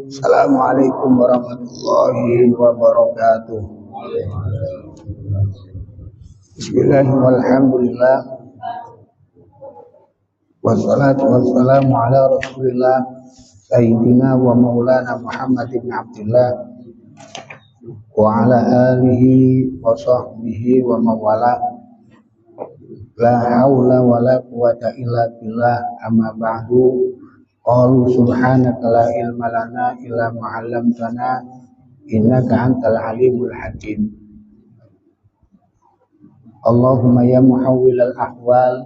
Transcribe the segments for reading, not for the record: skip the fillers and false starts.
Assalamualaikum warahmatullahi wabarakatuh. Bismillahirrahmanirrahim. Wassalatu wassalamu ala Rasulillah Sayyidina wa Maulana Muhammad ibn Abdullah wa ala alihi wa sahbihi wa mawala. La haula wa la quwata illa billah, amma ba'du. Qalu subhanaka la ilma lana illa ma 'allamtana innaka antal alimul hakim. Allahumma ya muhawwilal ahwal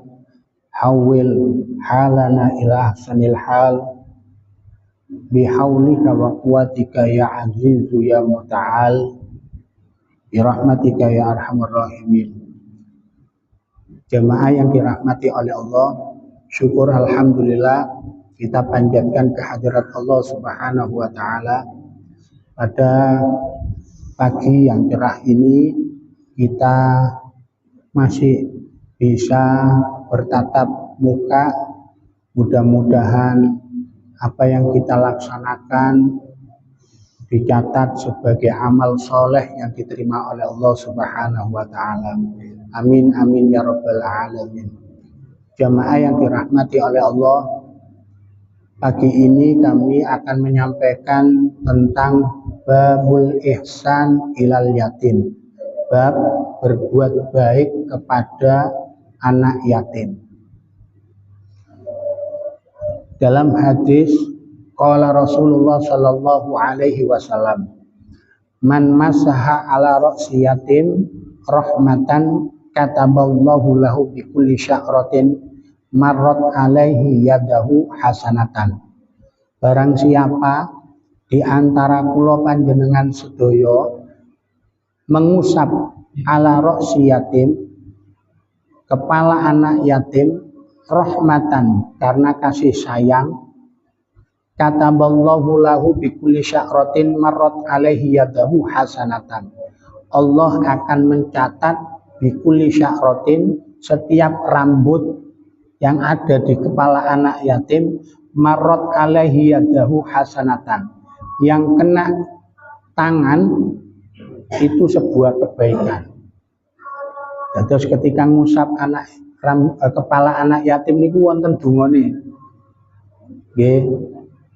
hawwil halana ila ahsanil hal bihaulika wa quwwatika ya azizu ya muta'al bi rahmatika ya arhamar rahimin. Jemaah yang dirahmati oleh Allah, syukur alhamdulillah kita panjatkan kehadirat Allah Subhanahu wa taala. Pada pagi yang cerah ini kita masih bisa bertatap muka. Mudah-mudahan apa yang kita laksanakan dicatat sebagai amal soleh yang diterima oleh Allah Subhanahu wa taala. Amin amin ya rabbal alamin. Jemaah yang dirahmati oleh Allah, pagi ini kami akan menyampaikan tentang babul ihsan ilal yatim, bab berbuat baik kepada anak yatim. Dalam hadis qala Rasulullah sallallahu alaihi wasallam, man masaha ala ra'si yatim rahmatan kataballahu lahu bi kulli sya'ratin marrat alaihi yadahu hasanatan. Barang siapa di antara kula panjenengan sedaya mengusap ala ra'si yatim, kepala anak yatim, rahmatan karena kasih sayang, kataballahu lahu bi kulli sya'ratin marrat alaihi yadahu hasanatan. Allah akan mencatat bi kulli sya'ratin, setiap rambut yang ada di kepala anak yatim, marot alaihi yadahu hasanatan, yang kena tangan itu sebuah kebaikan. Terus ketika ngusap kepala anak yatim niku wonten dungane. Nggih,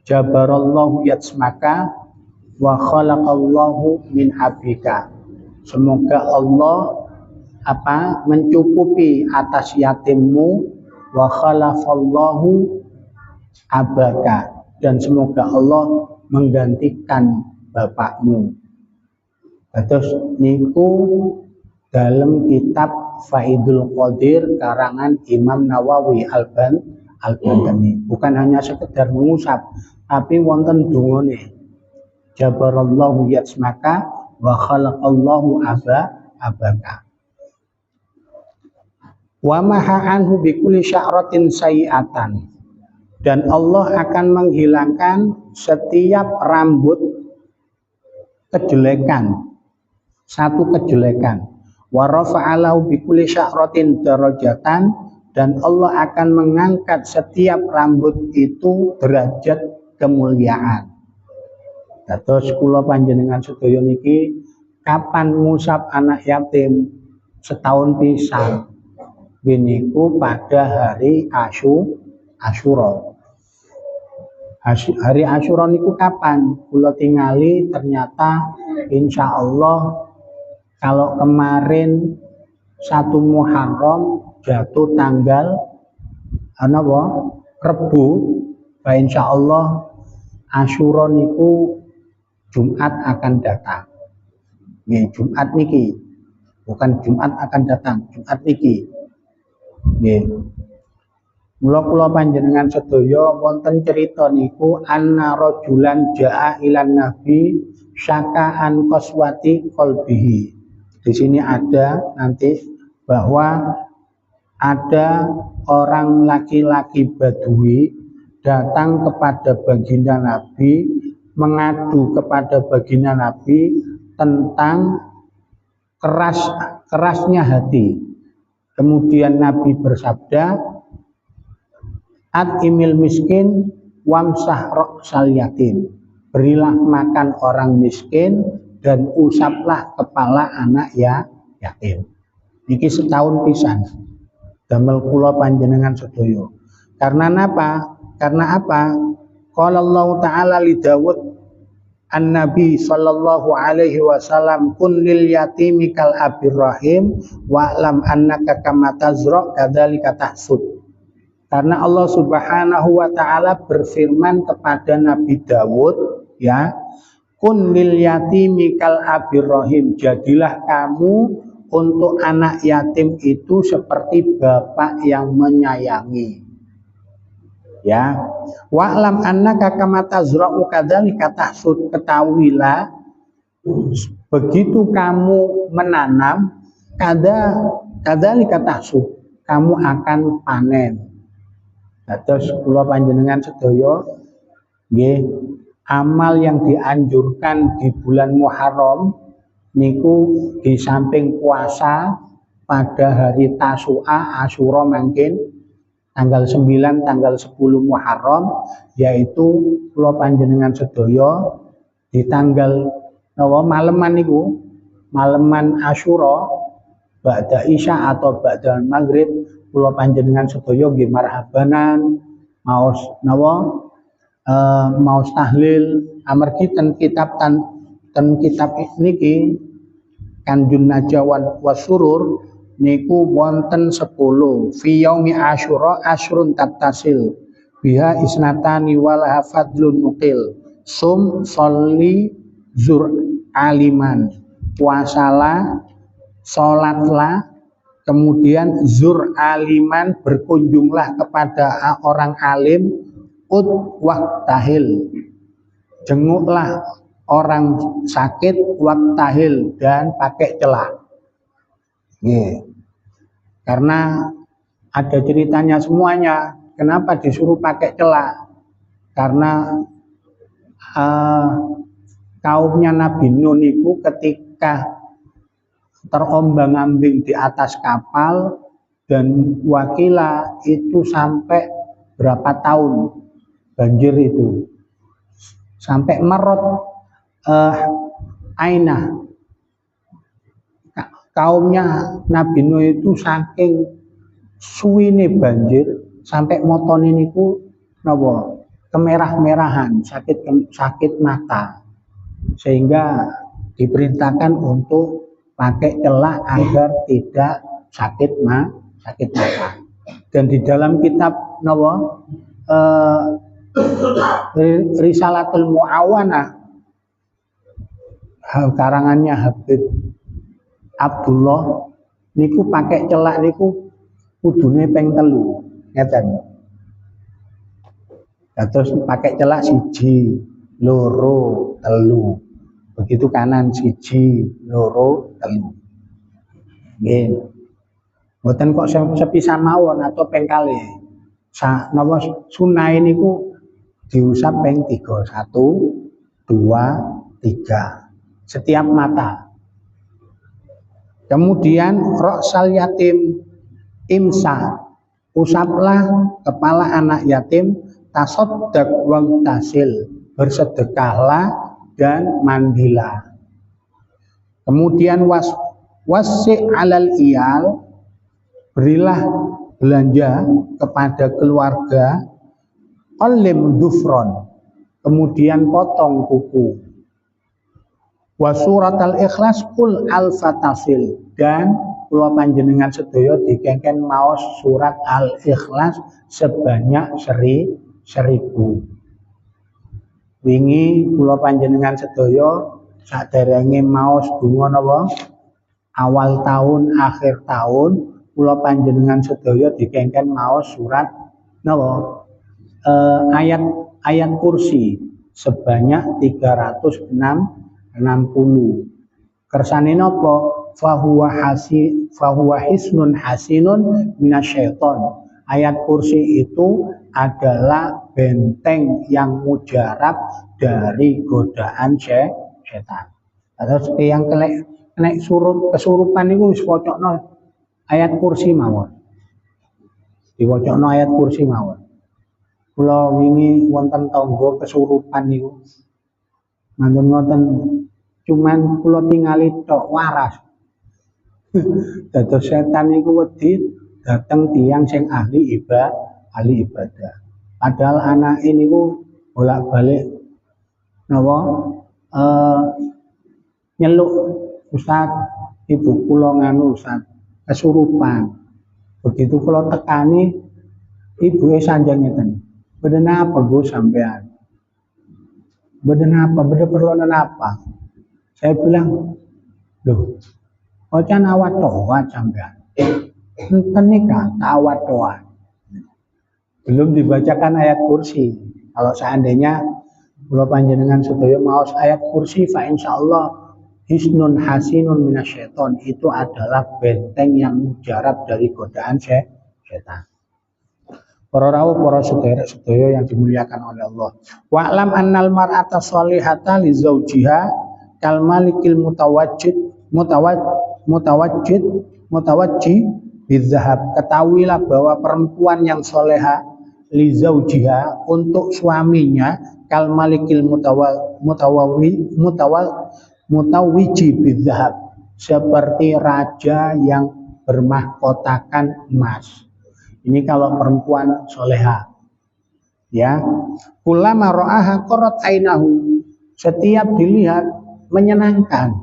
jabarallahu yatsmaka wa khalaqallahu min abika. Semoga Allah mencukupi atas yatimmu, wa khalafallahu abaka, dan semoga Allah menggantikan bapakmu. Terus niku dalam kitab Faidul Qadir karangan Imam Nawawi Al-Bantani. Bukan hanya sekedar mengusap, tapi wonten dungane. Jabarallahu yatsmaka wa khalaqallahu abaka. Wa maha anhu bi kulli sya'ratin sayi'atan, dan Allah akan menghilangkan setiap rambut kejelekan, satu kejelekan. Wa rafa'alahu bi kulli sya'ratin darajatan, dan Allah akan mengangkat setiap rambut itu derajat kemuliaan. Terus kula panjenengan sedaya niki kapan ngusap anak yatim? Setahun pisan. Biniku pada hari Asyura. Hari Asyura niku kapan? Kula tingali ternyata insya Allah kalau kemarin 1 Muharram jatuh tanggal Rebu, insya Allah Asyura niku Jumat akan datang. Nih, Jumat niki, bukan Jumat akan datang, Jumat niki. Nggih. Mula panjenengan sedaya wonten cerita niku anna rajulan jaa ilan nabi syaka an qaswati qalbihi. Di sini ada nanti bahwa ada orang laki-laki Badui datang kepada baginda Nabi, mengadu kepada baginda Nabi tentang kerasnya hati. Kemudian Nabi bersabda, at imil miskin wamsah ra'sal yatim. berilah makan orang miskin, dan usaplah kepala anak yatim. Niki setahun pisan damel kula panjenengan sedaya. Karena apa? Karena apa? Qala Allah Ta'ala li Dawud An-Nabi sallallahu alaihi wasallam, kun lil yatimi kal abir rahim wa lam annaka kama tazra kadzalika tahsud. Karena Allah Subhanahu wa taala berfirman kepada Nabi Dawud, ya, kun lil yatimi kal abir rahim, jadilah kamu untuk anak yatim itu seperti bapak yang menyayangi. Ya, wa'lam annaka kama tazra'u kadzalika tahsud, ketahuilah begitu kamu menanam kadzalika tahsud, kamu akan panen. Terus kula panjenengan sedaya nggih, amal yang dianjurkan di bulan Muharram niku di samping puasa pada hari Tasu'a, Asyura mungkin tanggal 9, tanggal 10 Muharram, yaitu kula panjenengan sedaya di tanggal maleman niku, maleman Asyura ba'da Isya atau ba'da Maghrib, kula panjenengan sedaya nggih marhabanan maos maos tahlil amargi ten kitab niki Kanjun Najwa Wasurur niku wonten 10 fi yaumi Asyura asrun tattasil biha isnatani walaha fadlun muqil sum sholli zur aliman, puasalah, sholatlah, kemudian zur aliman, berkunjunglah kepada orang alim, ut waktahil, jenguklah orang sakit, waktahil, dan pakai celah. Karena ada ceritanya semuanya. Kenapa disuruh pakai celah? Karena kaumnya Nabi Nuh itu ketika terombang-ambing di atas kapal dan wakila itu sampai berapa tahun banjir itu, sampai merot Ainah. Kaumnya Nabi Nuh itu saking suwine banjir sampai motone niku napa kemerah-merahan, sakit mata, sehingga diperintahkan untuk pakai celah agar tidak sakit mata. Dan di dalam kitab Risalatul Mu'awanah karangannya Habib Abdullah niku pakai celak niku kudune ping 3 ngeten. Terus pakai celak 1, 2, 3. Begitu kanan 1, 2, 3. Nggih. Mboten kok sepisan mawon atau ping kalih. Napa sunah niku diusap ping 3, 1, 2, 3 setiap mata. Kemudian roksal yatim imsa, usaplah kepala anak yatim, tasoddaq wa tasil, bersedekahlah dan mandilah. Kemudian wasi' alal iyal, berilah belanja kepada keluarga, qalim dufron, kemudian potong kuku. Wa surat al-ikhlas kul al-fatasil, dan kula panjenengan sedaya dikengken maos surat al-ikhlas sebanyak 1000. Wingi kula panjenengan sedaya saderenge maos donga napa awal tahun akhir tahun, kula panjenengan sedaya dikengken maos surat napa ayat kursi sebanyak 360. Kersane napa? Fahuwa hisnun hasinun minasyaiton. Ayat kursi itu adalah benteng yang mujarab dari godaan setan. Terus yang kena kesurupan itu wis wacana ayat kursi mawon. Diwacana ayat kursi mawon. Kula wingi wonten tangga kesurupan niku. Manggon ngoten cuman kula tingali tok waras. Dados setan iku wedi dateng tiyang sing ahli ibadah. Padahal anak ini ku bolak-balik napa nyeluk Ustaz, ibu kula nganu Ustaz, kesurupan. Begitu kula tekani ibuke sanjang ngeten. Beden apa Bu sampean? Beden apa? Beden perluan apa? Saya bilang, loh, ocan awat toat sampean. Enten nikah awat toat. Belum dibacakan ayat kursi. Kalau seandainya kula panjenengan sedaya maos ayat kursi fa insyaallah hisnun hasinun minasyaiton, itu adalah benteng yang mujarab dari godaan setan. Para rawuh, para sedherek-sedherek yang dimuliakan oleh Allah. Wa'lam annal mar'ata sholihata li zaujiha kal malikil mutawajjid bidzahab. Ketahuilah bahwa perempuan yang soleha li zaujiha untuk suaminya kal malikil mutawajjid bidzahab, seperti raja yang bermahkotakan emas. Ini kalau perempuan soleha, ya. Kullama ra'aha qarrat ainahu, setiap dilihat menyenangkan.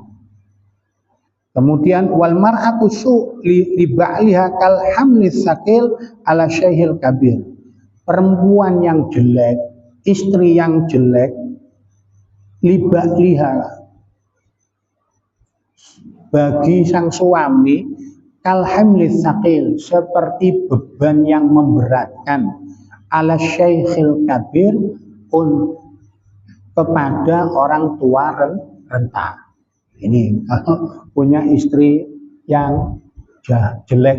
Kemudian wal mar'atu su li ba'liha kal hamlis sakil ala syaihil kabir. Perempuan yang jelek, istri yang jelek, li ba'liha, bagi sang suami, kal hamlis sakil, seperti beban yang memberatkan, ala syaikhil kabir, kepada orang tua renta. Ini kalau punya istri yang jelek,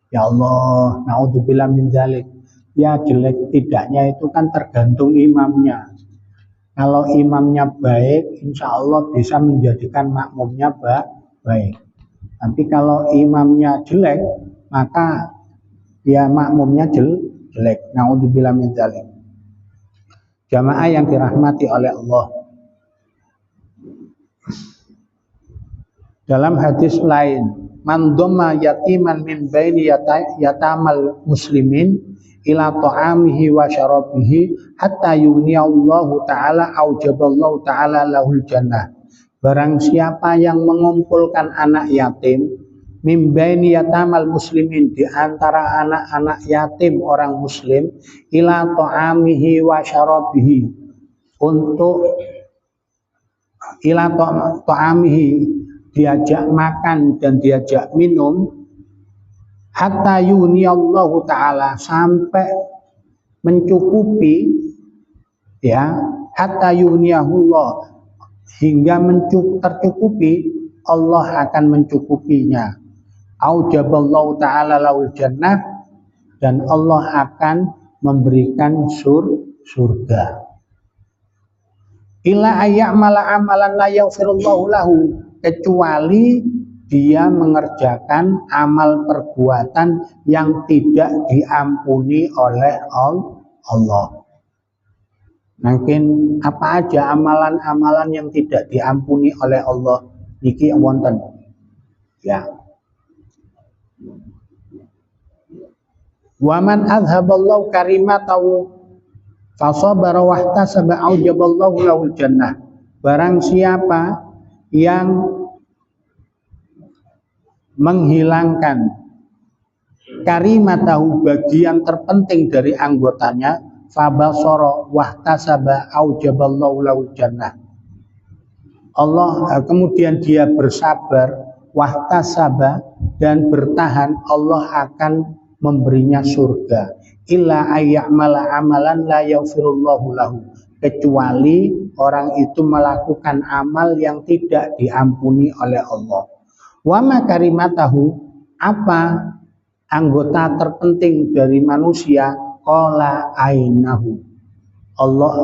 ya Allah, naudzubillah min dzalik. Ya jelek tidaknya itu kan tergantung imamnya. Kalau imamnya baik, insya Allah bisa menjadikan makmumnya baik. Tapi kalau imamnya jelek, maka ya makmumnya jelek. Naudzubillah min dzalik. Jamaah yang dirahmati oleh Allah. Dalam hadis lain, man dhamma yatiman min baini yatamal muslimin ila ta'amihi wa syarabihi hatta yughniyallahu ta'ala aujaballahu ta'ala lahul jannah. Barang siapa yang mengumpulkan anak yatim min baini yatamal muslimin, di antara anak-anak yatim orang muslim, ila ta'amihi wa syarabihi, untuk ila ta'amihi, diajak makan dan diajak minum, hatta yuniyallahu ta'ala, sampai mencukupi, ya, hatta yuniyahullah, hingga tercukupi, Allah akan mencukupinya. Aujaballahu ta'ala lahul jannah, dan Allah akan memberikan surga. Ila ayya'mala amalan la yaghfirullahu lahu, kecuali dia mengerjakan amal perbuatan yang tidak diampuni oleh Allah. Mungkin apa aja amalan-amalan yang tidak diampuni oleh Allah niki wonten, ya. Waman adhaballahu karimatahu fasabara wahtasaba aujaballahu lahul jannah. Barang siapa yang menghilangkan karimatahu, bagian terpenting dari anggotanya, fabasara wahtasaba aujaballahu lahul jannah. Allah kemudian dia bersabar, wahtasaba, dan bertahan, Allah akan memberinya surga. Illa ayya'mala amalan la yaghfirullahu lahu, kecuali orang itu melakukan amal yang tidak diampuni oleh Allah. Wa ma karimatahu, apa anggota terpenting dari manusia? Qala ainahu.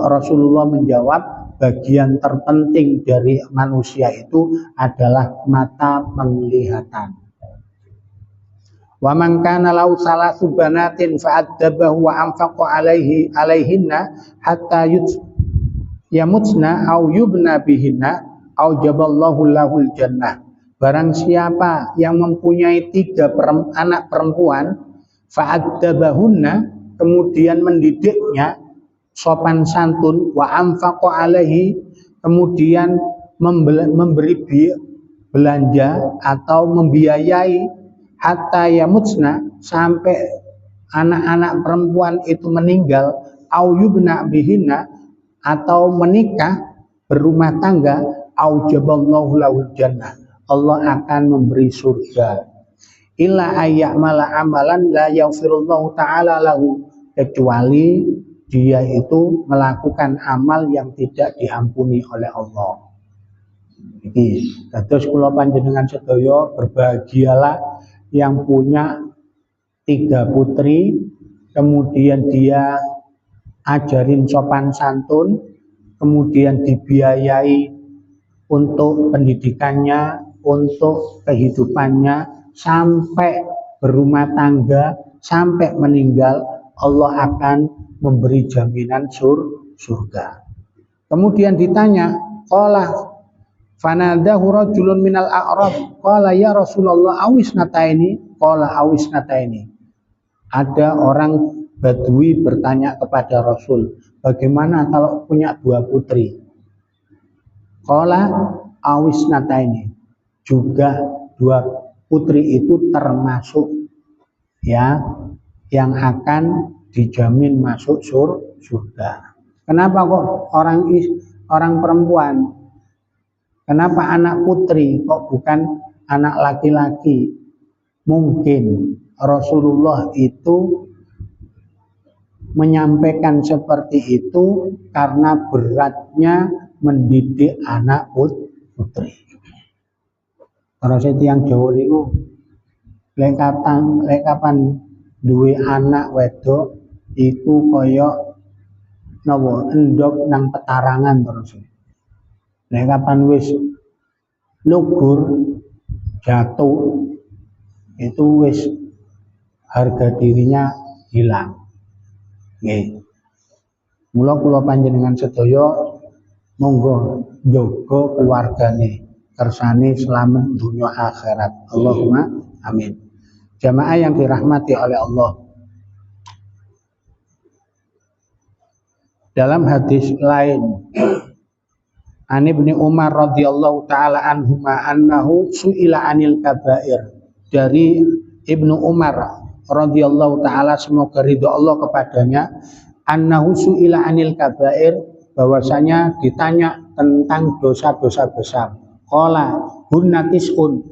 Rasulullah menjawab, bagian terpenting dari manusia itu adalah mata penglihatan. Wa man kana lahu salasu banatin fa'addabahu wa anfaqa alaihinna hatta yamutsna au yubna bihinna au jaballahu lahul jannah. Barang siapa yang mempunyai anak perempuan, fa'addabahunna, kemudian mendidiknya sopan santun, wa anfaqa alaihi, kemudian memberi belanja atau membiayai, hatta yamutsna, sampai anak-anak perempuan itu meninggal, au yubna bihinna, atau menikah berumah tangga, au jaballahu lahul jannah, Allah akan memberi surga. Illa ayyamala amalan la yaghfirullahu ta'ala lahu, kecuali dia itu melakukan amal yang tidak diampuni oleh Allah. Iki dados kula panjenengan sedaya berbahagialah yang punya 3 putri, kemudian dia ajarin sopan santun, kemudian dibiayai untuk pendidikannya, untuk kehidupannya, sampai berumah tangga, sampai meninggal, Allah akan memberi jaminan surga. Kemudian ditanya, qala fanadahu rajulun minal a'rab, qala ya Rasulullah awisnataini, qala awisnataini. Ada orang Badui bertanya kepada Rasul, bagaimana kalau punya 2 putri? Qala awisnataini, juga 2 putri itu termasuk ya yang akan dijamin masuk surga. Kenapa kok orang perempuan? Kenapa anak putri kok bukan anak laki-laki? Mungkin Rasulullah itu menyampaikan seperti itu karena beratnya mendidik anak putri. Kalau saya tiang Jawa niku lek kapan duwe anak wedok iku kaya napa endog nang petarangan terus. Lek kapan wis lugur jatuh itu wis harga dirinya hilang. Nggih. Mula kula panjenengan sedaya monggo njaga keluargane kersane selamat dunia akhirat. Allahumma amin. Jamaah yang dirahmati oleh Allah. Dalam hadis lain, An Ibnu Umar radhiyallahu taala anhuma annahu su'ila anil kabair. Dari Ibnu Umar radhiyallahu taala, semoga ridha Allah kepadanya, annahu su'ila anil kabair, bahwasanya ditanya tentang dosa-dosa besar. Qala hunna tis'un.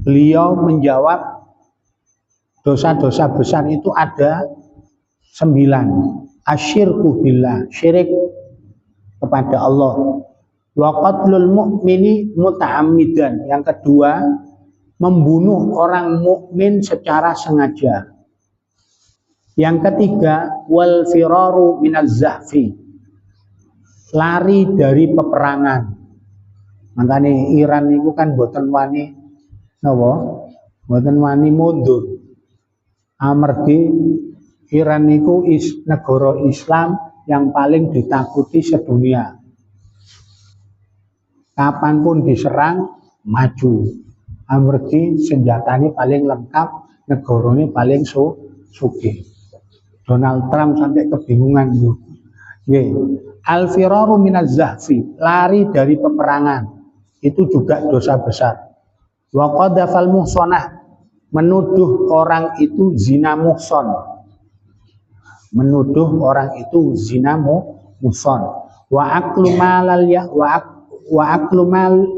Beliau menjawab dosa-dosa besar itu ada 9. Asyirku billah, syirik kepada Allah. Wa qatlul mu'mini muta'ammidan. Yang kedua, membunuh orang mukmin secara sengaja. Yang ketiga, wal firaru minaz zahfi, lari dari peperangan. Makanya Iran itu kan boten wani napa? Boten wani mundur. Amargi Iran itu negara Islam yang paling ditakuti sedunia. Kapanpun diserang maju. Amargi senjatanya paling lengkap, negaranya paling sugih. Donald Trump sampai kebingungan itu. Al-firaru minaz zahfi, lari dari peperangan. Itu juga dosa besar. Wa qadhafal muhsanah, menuduh orang itu zina muhsan. Menuduh orang itu zina muhsan. Wa aklu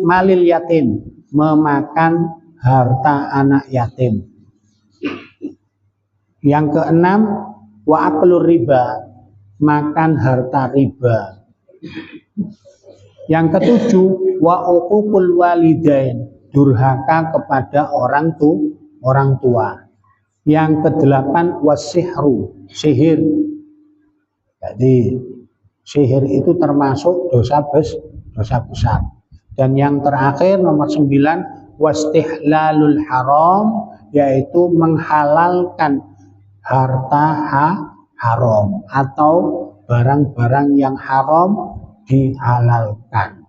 malil yatim, memakan harta anak yatim. Yang keenam, wa aklu riba, makan harta riba. Yang ketujuh, wa uququl walidain, durhaka kepada orang tua. Yang kedelapan, wasihru, sihir. Jadi sihir itu termasuk dosa besar. Dan yang terakhir nomor 9, wastihlalul haram, yaitu menghalalkan harta haram atau barang-barang yang haram dihalalkan.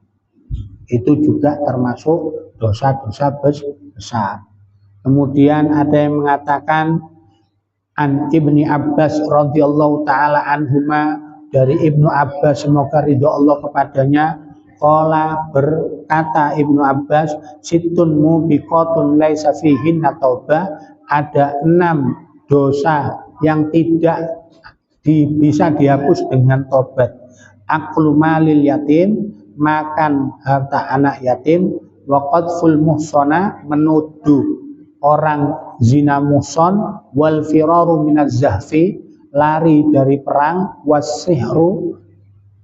Itu juga termasuk dosa-dosa besar. Kemudian ada yang mengatakan an Ibni Abbas radhiyallahu taala anhuma, dari Ibnu Abbas semoga ridho Allah kepadanya, qala berkata Ibnu Abbas, situn mubiqatun laisa fihinna taubah, ada 6 dosa yang tidak bisa dihapus dengan tobat. Aklu malil yatim, makan harta anak yatim, wa qadful muhsana, menuduh orang zina muhson, wal firaru minaz zahfi, lari dari perang, wasihru,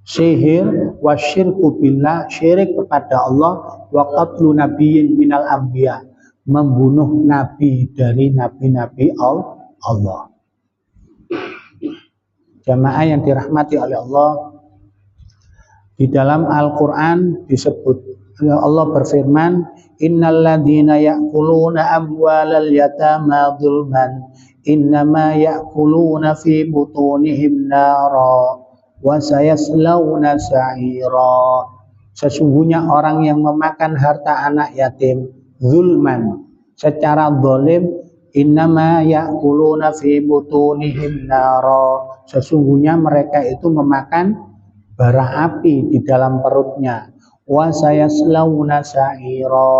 sihir, wasyirku billah, syirik kepada Allah, wa qatlu nabiyyin minal anbiya, membunuh nabi dari nabi-nabi Allah. Jamaah yang dirahmati oleh Allah, di dalam Al-Quran disebut, Allah berfirman, innal ladzina ya'kuluna amwalal yatama dzulman innama ya'kuluna fi butunihim nara wa sayaslawna sa'ira. Sesungguhnya orang yang memakan harta anak yatim zulman, secara zalim, innama ya'kuluna fi butunihim nara, sesungguhnya mereka itu memakan bara api di dalam perutnya. Wa sayaslawna sa'ira,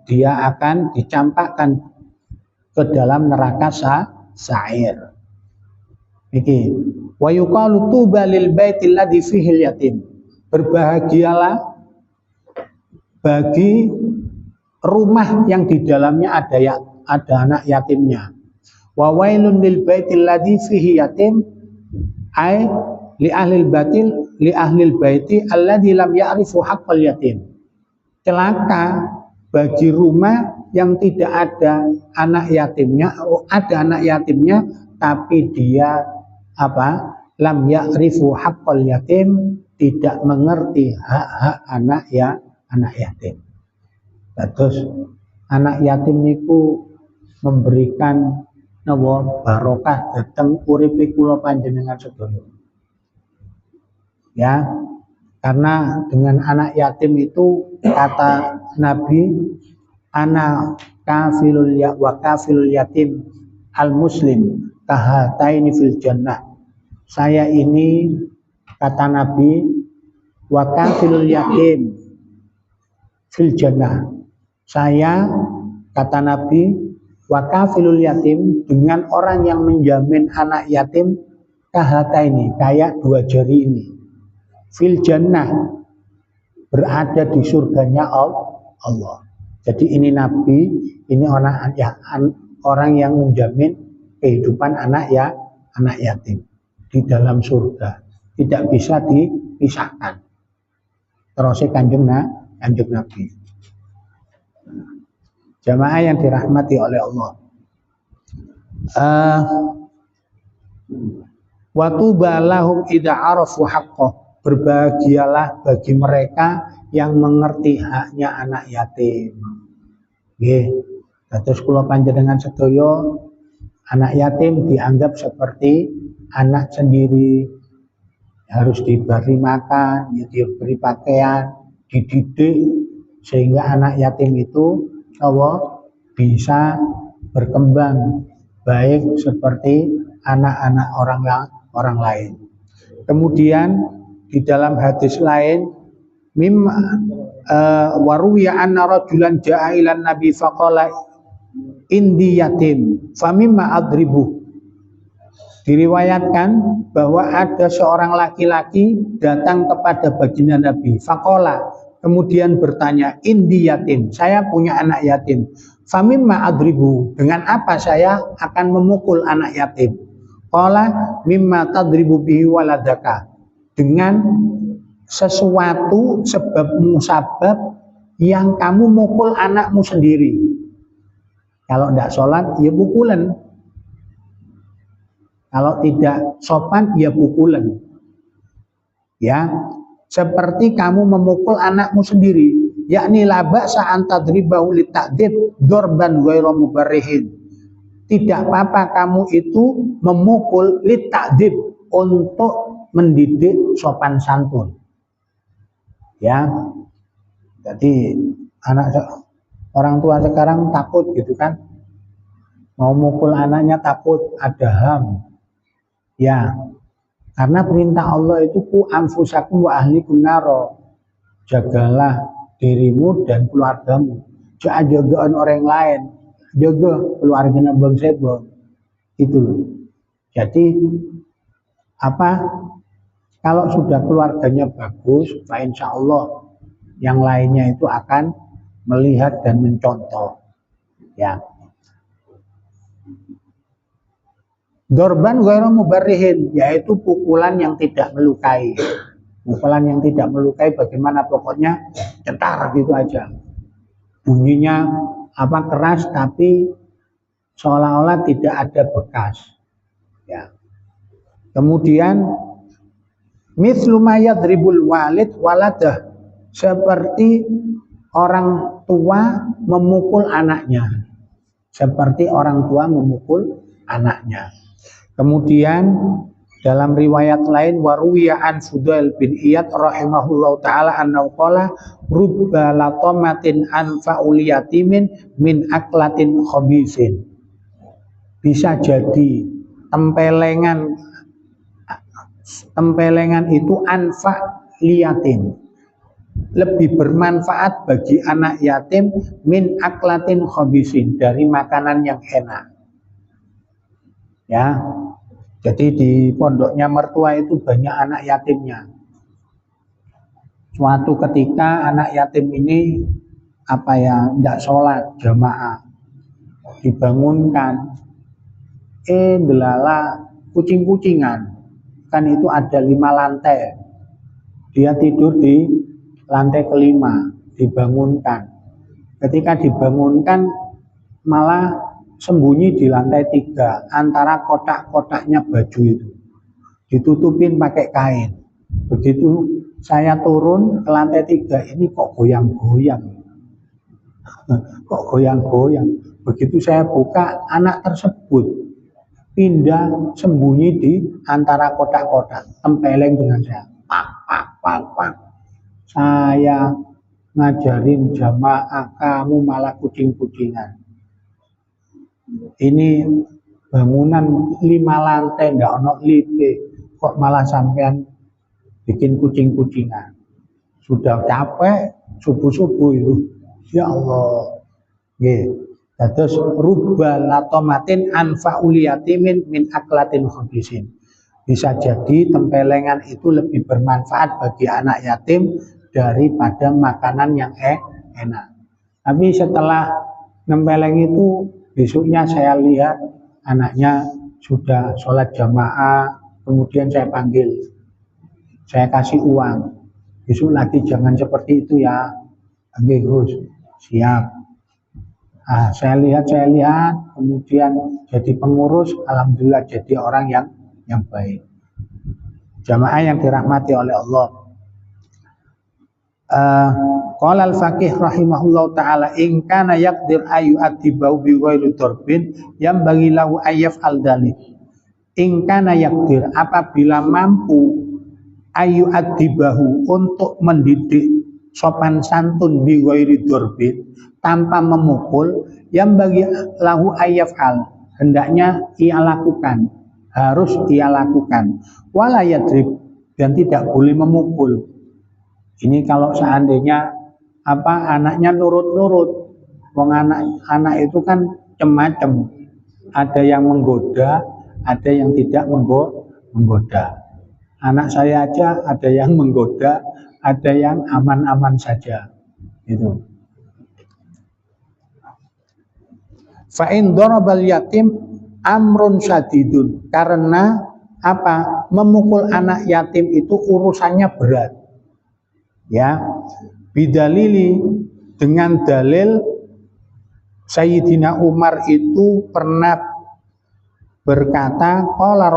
dia akan dicampakkan ke dalam neraka sa'ir. Iki wa yuqalu tuba lil baitil ladzi fihi yatim, berbahagialah bagi rumah yang di dalamnya ada anak yatimnya. Wa wailun lil baitil ladzi fihi yatim, ai li ahlil baiti alladzi lam ya'rifu haqqal yatim. Celaka bagi rumah yang tidak ada anak yatimnya, ada anak yatimnya tapi dia lam ya'rifu haqqal yatim, tidak mengerti hak-hak anak yatim. Terus anak yatim niku memberikan barokah dhateng uripe kula panjenengan sedaya. Ya, karena dengan anak yatim itu kata Nabi, ana kafilul yatim al muslim kahataini fil jannah. Saya ini, kata Nabi, wa kafilul yatim fil jannah. Saya, kata Nabi, wa kafilul yatim, dengan orang yang menjamin anak yatim, kahataini, kayak 2 jari ini, fil jannah, berada di surganya Allah. Jadi ini Nabi, ini orang yang menjamin kehidupan anak yatim di dalam surga, tidak bisa dipisahkan. Terus kanjeng Nabi. Jamaah yang dirahmati oleh Allah, wa tuba lahum idza arafu haqqah, berbahagialah bagi mereka yang mengerti haknya anak yatim. Nggih, terus kula panjenengan sedaya, anak yatim dianggap seperti anak sendiri, harus diberi makan, diberi pakaian, dididik, sehingga anak yatim itu bisa berkembang baik seperti anak-anak orang lain. Kemudian di dalam hadis lain, waruya anna rajulan ja'a ilan nabi faqala indi yatim famimma adribu. Diriwayatkan bahwa ada seorang laki-laki datang kepada baginda Nabi, faqala, kemudian bertanya, indi yatim, saya punya anak yatim, famimma adribu, dengan apa saya akan memukul anak yatim? Qala mimma tadribu bihi waladaka, dengan sesuatu, sebab musabab yang kamu mukul anakmu sendiri. Kalau tidak sholat, ya pukulan. Kalau tidak sopan, ya pukulan. Ya, seperti kamu memukul anakmu sendiri, yakni la ba'sa an tadribahu lita'dib dorban ghairu mubarrihin. Tidak apa-apa kamu itu memukul lita'dib, untuk mendidik sopan santun. Ya. Jadi orang tua sekarang takut gitu kan. Mau mukul anaknya takut ada HAM. Ya. Karena perintah Allah itu ku anfusakum wa ahlikum naro. Jagalah dirimu dan keluargamu. Jangan jagaan orang lain. Jaga keluarganya Bang Sebo. Itu loh. Jadi kalau sudah keluarganya bagus, Pak insya Allah yang lainnya itu akan melihat dan mencontoh. Ya. Dorban ghairu mubarrihin, yaitu pukulan yang tidak melukai. Pukulan yang tidak melukai bagaimana, pokoknya cetar gitu aja. Bunyinya keras tapi seolah-olah tidak ada bekas. Ya. Kemudian mithlu ma yadribul walid waladah, seperti orang tua memukul anaknya. Seperti orang tua memukul anaknya. Kemudian dalam riwayat lain waruwiya an Fudail bin Iyad rahimahullahu taala annahu qala rubba latamatin anfa'ul yatimin min aklatin khabisin. Bisa jadi tempelengan itu anfa liyatim, lebih bermanfaat bagi anak yatim min aklatin khabisin, dari makanan yang enak. Ya. Jadi di pondoknya mertua itu banyak anak yatimnya. Suatu ketika anak yatim ini tidak sholat jamaah, dibangunkan, delala kucing-kucingan, kan itu ada 5 lantai, dia tidur di lantai kelima, dibangunkan. Ketika dibangunkan malah sembunyi di lantai 3 antara kotak-kotaknya baju itu, ditutupin pakai kain. Begitu saya turun ke lantai 3, ini kok goyang-goyang. Kok goyang-goyang. Begitu saya buka, anak tersebut pindah sembunyi di antara kotak-kotak, tempeleng dengan saya. Pak. Saya ngajarin jamaah, kamu malah kucing-kucingan. Ini bangunan 5 lantai, nggak ono lipe, kok malah sampean bikin kucing-kucingan. Sudah capek subuh-subuh itu. Ya Allah. Nggih. Terus rubba latomatin anfa'ul yatimin min aklatin khabisin. Bisa jadi tempelengan itu lebih bermanfaat bagi anak yatim daripada makanan yang enak. Tapi setelah nempeleng itu, besoknya saya lihat anaknya sudah sholat jamaah, kemudian saya panggil, saya kasih uang. Besok lagi jangan seperti itu ya. Oke Gus, siap. Saya lihat, kemudian jadi pengurus, alhamdulillah jadi orang yang baik. Jamaah yang dirahmati oleh Allah. Qala al-faqih rahimahullahu taala in kana yaqdir ayu atibau bi ghairi darbin yang bagi lahu ayyaf al-dalik. In kana yaqdir, apabila mampu ayu atibahu, untuk mendidik sopan santun bi ghairi darbin, tanpa memukul, yang bagi lahu ayyaf al, hendaknya ia lakukan, harus ia lakukan. Wala yadrib, dan tidak boleh memukul. Ini kalau seandainya anaknya nurut-nurut. Wong anak itu kan macam-macam. Ada yang menggoda, ada yang tidak menggoda. Anak saya aja ada yang menggoda, ada yang aman-aman saja. Itu. Fa in darabal yatim amrun syadidun, karena memukul anak yatim itu urusannya berat. Ya, bidalili, dengan dalil Sayyidina Umar itu pernah berkata, qala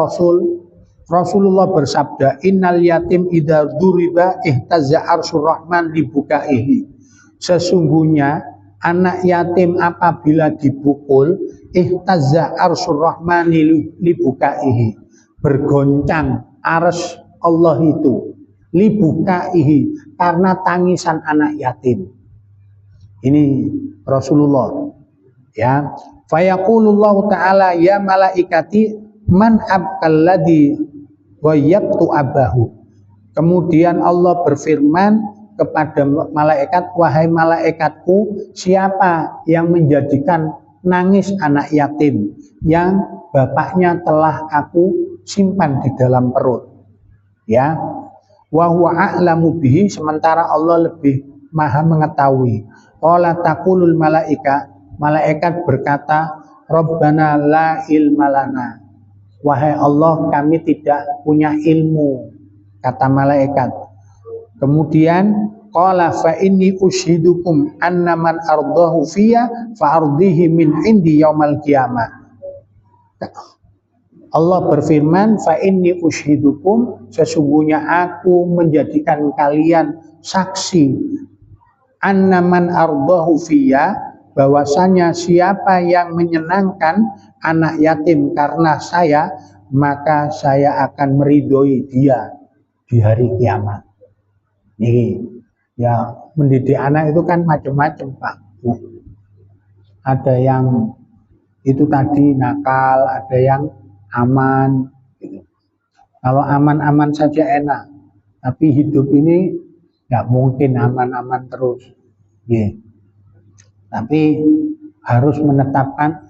Rasulullah bersabda, innal yatim idza duriba ihtazza arsyur rahman libukaihi. Sesungguhnya anak yatim apabila dipukul, ihtazza arsyur rahmani libukaihi, bergoncang arsy Allah itu libukaihi, karena tangisan anak yatim. Ini Rasulullah, ya. Fayaqulullahu ta'ala ya malaikati man abkalladhi ghayyabtu abahu. Kemudian Allah berfirman kepada malaikat, wahai malaikatku, siapa yang menjadikan nangis anak yatim yang bapaknya telah aku simpan di dalam perut, ya. Wa huwa a'lamu bihi, sementara Allah lebih maha mengetahui. Qala taqulul malaika, malaikat berkata, Rabbana la ilma lana, wahai Allah, kami tidak punya ilmu, kata malaikat. Kemudian qala fa inni ushidukum anna man ardahu fiyya fa ardihi min indi yaumal qiyamah. Allah berfirman, fa inni ushidukum, sesungguhnya aku menjadikan kalian saksi, annaman ardahu fiyya, bahwasanya siapa yang menyenangkan anak yatim karena saya, maka saya akan meridhoi dia di hari kiamat. Nih, ya, mendidik anak itu kan macam-macam, Pak Bu. Ada yang itu tadi nakal, ada yang aman. Kalau aman-aman saja enak, tapi hidup ini nggak mungkin aman-aman terus. Yeah. Tapi harus menetapkan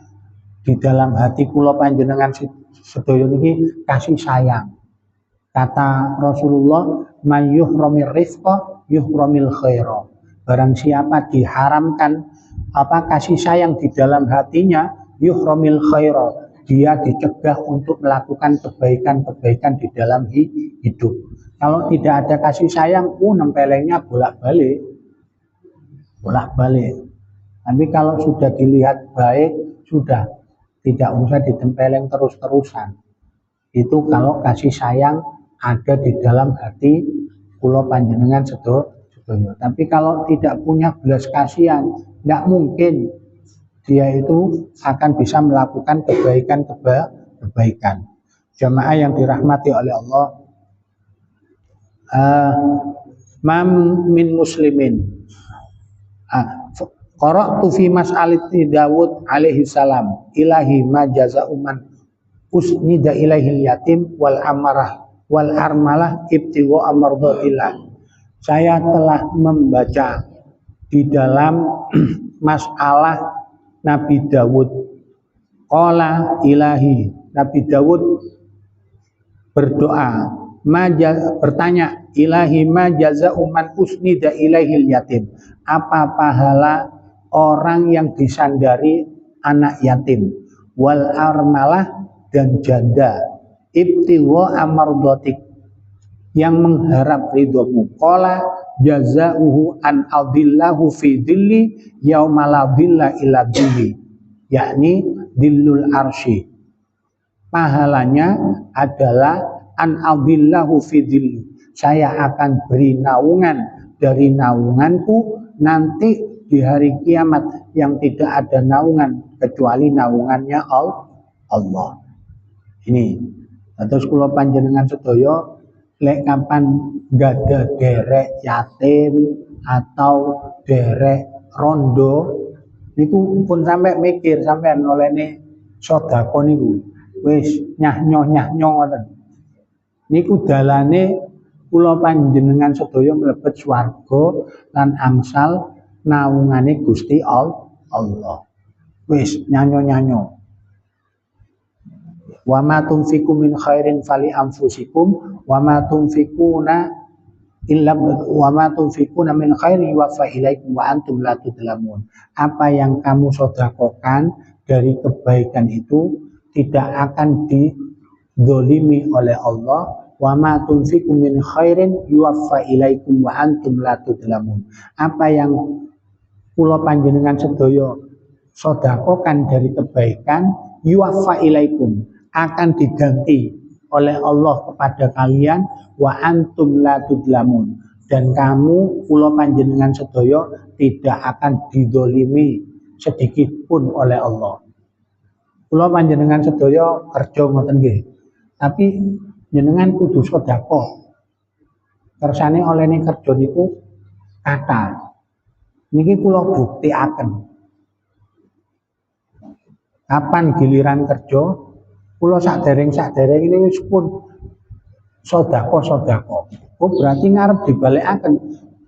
di dalam hati kula panjenengan sedaya niki kasih sayang. Kata Rasulullah, man yuhramir rifqa yuhramil khaira. Barang siapa diharamkan kasih sayang di dalam hatinya, yuhramil khaira, dia dicegah untuk melakukan kebaikan-kebaikan di dalam hidup. Kalau tidak ada kasih sayang, nempelengnya bolak-balik. Tapi kalau sudah dilihat baik, sudah tidak usah ditempeleng terus-terusan. Itu kalau kasih sayang ada di dalam hati kula panjenengan sedaya. Tapi kalau tidak punya belas kasihan, tidak mungkin dia itu akan bisa melakukan kebaikan. Jamaah yang dirahmati oleh Allah, min muslimin. Qara'tu fi mas'alati Dawud alaihi salam, ilahi ma jaza'u man usnida ilaihil yatim wal amarah wal armalah ibtigha amardhatillah. Saya telah membaca di dalam masalah Nabi Dawud. Qala ilahi, Nabi Dawud berdoa, bertanya, ilahi ma jaza'u man usnida ilaihil yatim. Apa pahala orang yang disandari anak yatim, wal armalah, dan janda, ibtigha amardhatik, yang mengharap ridhomu. Qala jazauhu an adillahu fi dhilli yauma la dhilla illa dhilli, yakni dhillul arsy. Pahalanya adalah an adillahu fi dhilli, saya akan beri naungan dari naunganku nanti di hari kiamat yang tidak ada naungan kecuali naungannya Allah. Ini terus kula panjenengan sedaya lek kapan gada derek yatim atau derek rondo niku pun sampai mikir sampean olehne sedekah niku wis nyah-nyoh ngoten. Niku dalane kula panjenengan sedaya mlebet swarga lan angsal naungane Gusti Allah. Wis nyanyo-nyanyo. Wa ma tunfiqu min khairin fali anfusikum wa ma tunfiquna min khairin yuwaffa ilaikum wa antum la tudlamun. Apa yang kamu sedekahkan dari kebaikan itu tidak akan dizalimi oleh Allah. Wa ma tunfiqu min khairin yuwaffa ilaikum wa antum la tudlamun. Apa yang kula panjenengan sedaya sedekahkan dari kebaikan, yuwaffa ilaikum, akan diganti oleh Allah kepada kalian, wa antum la tudlamun, dan kamu kula panjenengan sedaya tidak akan didolimi sedikit pun oleh Allah. Kula panjenengan sedaya kerja ngoten nggih, tapi jenengan kudu sedekah. Kersane olehne kerja niku kathah. Niki kula buktikaken. Kapan giliran kerja, kula sakdereng ini wis pun sedekah. Oh berarti ngarep dibalikaken.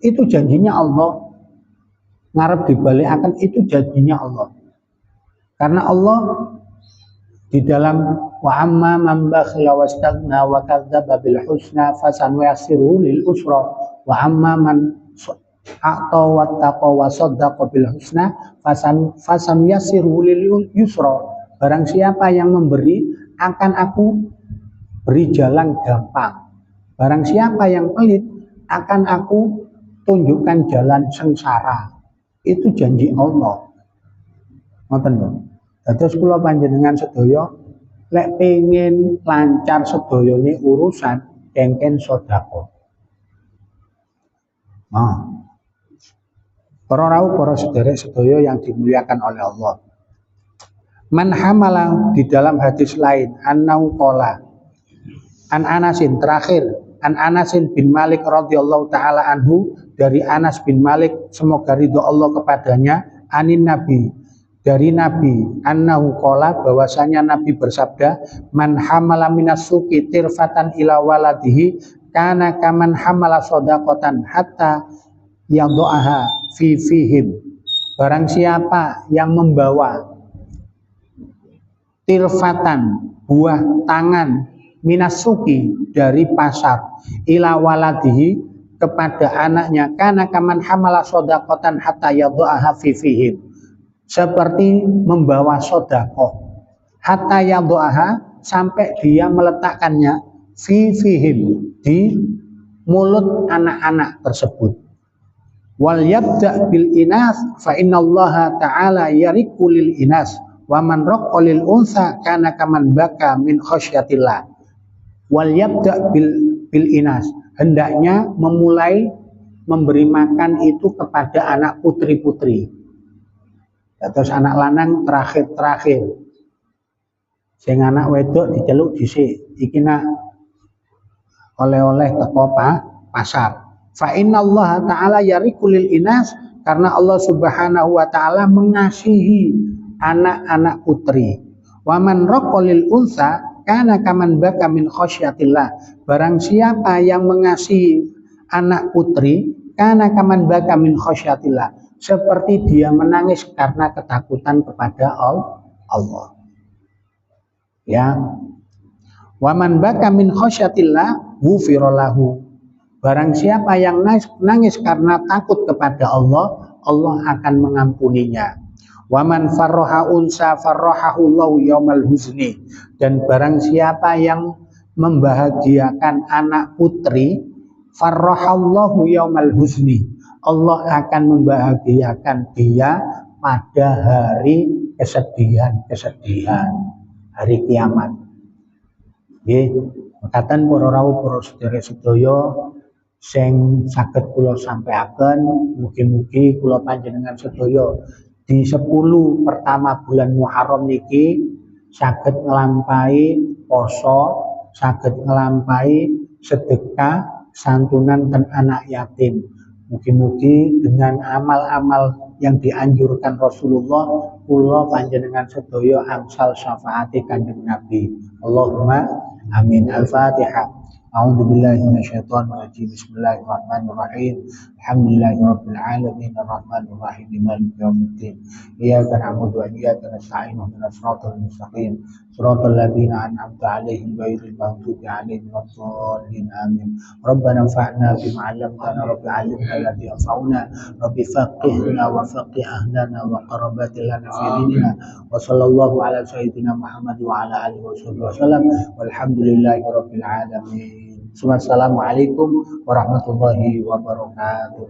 Itu janjinya Allah. Ngarep dibalikaken itu janjinya Allah. Karena Allah di dalam wa amma man bakhila wastaghna wa kadzdzaba bil husna fasanuyassiruhu lil usra wa amma man a'ta wattaqa wa saddaqa bil husna fasanuyassiruhu lil yusra. Barang siapa yang memberi akan aku beri jalan gampang. Barang siapa yang pelit akan aku tunjukkan jalan sengsara. Itu janji Allah. Ngoten lho. Dados kula panjenengan sedaya lek pengin lancar sedayane urusan kengken sedekah. Para rawuh para sederek sedaya yang dimuliakan oleh Allah. Man hamala di dalam hadis lain annau qala an Anasin terakhir an Anasin bin Malik radhiyallahu taala anhu dari Anas bin Malik semoga ridho Allah kepadanya anin Nabi dari Nabi annahu qala bahwasanya Nabi bersabda man hamala minas suki tirfatan ila waladihi kana kaman hamala shadaqatan hatta yadhaha fi fihim. Barang siapa yang membawa tirfatan buah tangan minasuki dari pasar ila waladihi kepada anaknya kana kaman hamala shadaqatan hatta yadhaha fi fihim, seperti membawa sedekah hatta yadhaha sampai dia meletakkannya fi fihim di mulut anak-anak tersebut. Wal yabda bil inas fa innallaha ta'ala yariqu lil inas wa man raqqa lil unsa kana kaman baka min khasyatillah. Wal yabda bil inas, hendaknya memulai memberi makan itu kepada anak putri-putri. Terus anak lanang terakhir. Sing anak wedok diceluk dhisik. Iki nak oleh-oleh teko pasar. Fa innallaha ta'ala yariqu lil inas, karena Allah Subhanahu wa taala mengasihi anak-anak putri. Wa man raqqa lil unsa kana kaman baka min khasyatillah. Barang siapa yang mengasihi anak putri, kana kaman baka min khasyatillah, seperti dia menangis karena ketakutan kepada Allah. Ya. Wa man baka min khasyatillah ghufira lahu. Barang siapa yang nangis karena takut kepada Allah, Allah akan mengampuninya. Wa man farraha unsa farrahahu Allahu yaumal huzni. Dan barang siapa yang membahagiakan anak putri, farrahallahu yaumal huzni, Allah akan membahagiakan dia pada hari kesedihan, hari kiamat. Nggih, mekaten para rawuh para sedherek sedaya sing saged kula sampaikan, mugi-mugi kula panjenengan sedaya di 10 pertama bulan Muharram niki saged nglampahi poso, saged nglampahi sedekah santunan dan anak yatim. Mugi-mugi dengan amal-amal yang dianjurkan Rasulullah, kula panjenengan sedaya angsal syafaati Kanjeng Nabi. Allahumma amin. Al-Fatihah. A'udzubillahi minasyaitonirrajim. Bismillahirrahmanirrahim. Alhamdulillahirabbil alamin arrahmanir rahim maliki yaumiddin. Iyyaka na'budu wa iyyaka nasta'in ihdinas siratal mustaqim. Siratal ladzina an'amta 'alaihim ghairil maghdubi 'alaihim waladdallin. Amin. Rabbana anfa'na bima 'allamtana rabbi 'allimna alladhi yanfa'una rabbi faqihna wa faqih ahlana wa qarabatil lana fi dinina wa sallallahu ala sayyidina Muhammad wa ala alihi wasallam walhamdulillahi rabbil alamin. Wassalamualaikum warahmatullahi wabarakatuh.